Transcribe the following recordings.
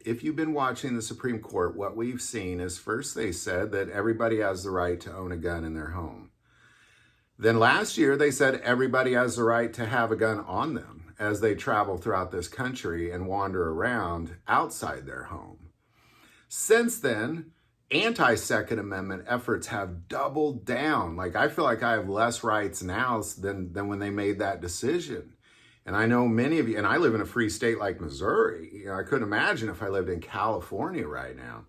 if you've been watching the Supreme Court, what we've seen is first they said that everybody has the right to own a gun in their home. Then last year they said everybody has the right to have a gun on them as they travel throughout this country and wander around outside their home. Since then, anti-Second Amendment efforts have doubled down. Like, I feel like I have less rights now than when they made that decision. And I know many of you, and I live in a free state like Missouri. You know, I couldn't imagine if I lived in California right now.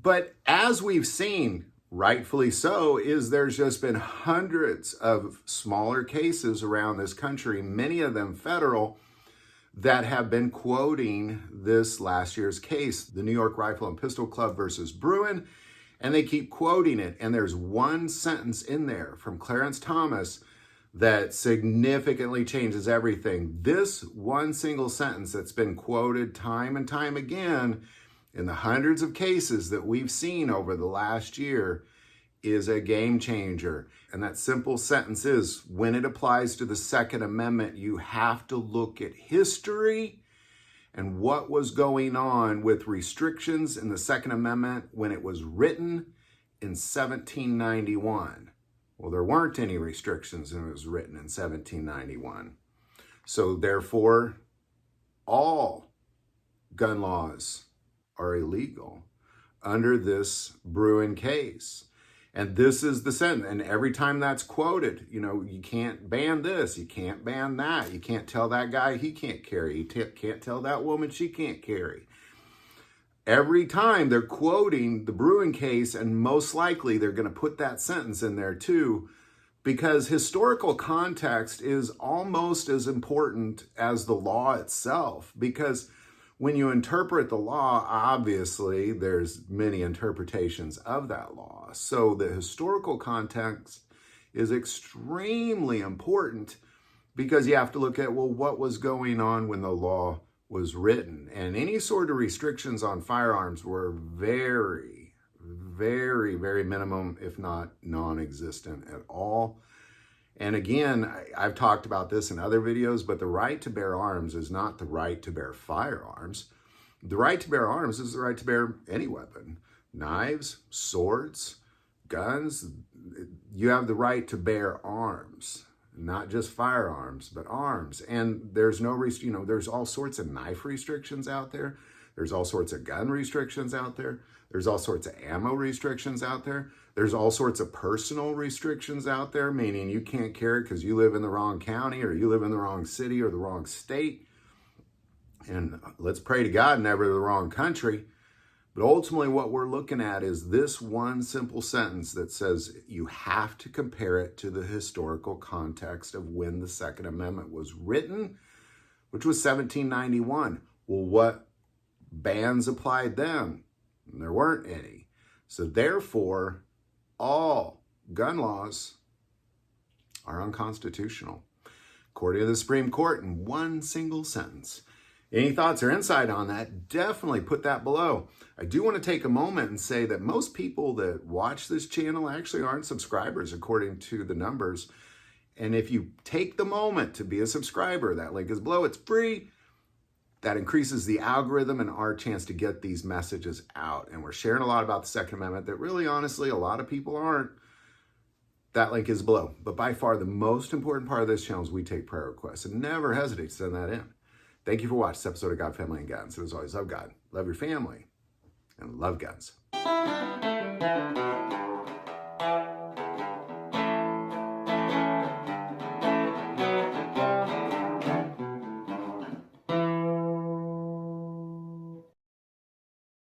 But as we've seen, rightfully so, is there's just been hundreds of smaller cases around this country, many of them federal, that have been quoting this last year's case, the New York Rifle and Pistol Club versus Bruen, and they keep quoting it. And there's one sentence in there from Clarence Thomas that significantly changes everything. This one single sentence that's been quoted time and time again in the hundreds of cases that we've seen over the last year is a game changer. And that simple sentence is, when it applies to the Second Amendment, you have to look at history and what was going on with restrictions in the Second Amendment when it was written in 1791. Well, there weren't any restrictions when it was written in 1791. So therefore, all gun laws are illegal under this Bruen case. And this is the sentence. And every time that's quoted, you know, you can't ban this, you can't ban that, you can't tell that guy he can't carry, you can't tell that woman she can't carry. Every time they're quoting the Bruen case, and most likely they're going to put that sentence in there too, because historical context is almost as important as the law itself. Because when you interpret the law, obviously there's many interpretations of that law. So the historical context is extremely important, because you have to look at, well, what was going on when the law was written? And any sort of restrictions on firearms were very, very, very minimum, if not non-existent at all. And again, I've talked about this in other videos, but the right to bear arms is not the right to bear firearms. The right to bear arms is the right to bear any weapon. Knives, swords, guns. You have the right to bear arms. Not just firearms, but arms. And there's no, there's all sorts of knife restrictions out there. There's all sorts of gun restrictions out there. There's all sorts of ammo restrictions out there. There's all sorts of personal restrictions out there, meaning you can't carry because you live in the wrong county or you live in the wrong city or the wrong state. And let's pray to God, never the wrong country. But ultimately what we're looking at is this one simple sentence that says you have to compare it to the historical context of when the Second Amendment was written, which was 1791. Well, what bans applied then? There weren't any. So therefore, all gun laws are unconstitutional, according to the Supreme Court, in one single sentence. Any thoughts or insight on that? Definitely put that below. I do want to take a moment and say that most people that watch this channel actually aren't subscribers according to the numbers. And if you take the moment to be a subscriber, that link is below, it's free. That increases the algorithm and our chance to get these messages out. And we're sharing a lot about the Second Amendment that really, honestly, a lot of people aren't. That link is below. But by far, the most important part of this channel is we take prayer requests. And never hesitate to send that in. Thank you for watching this episode of God, Family, and Guns. And as always, love God, love your family, and love guns.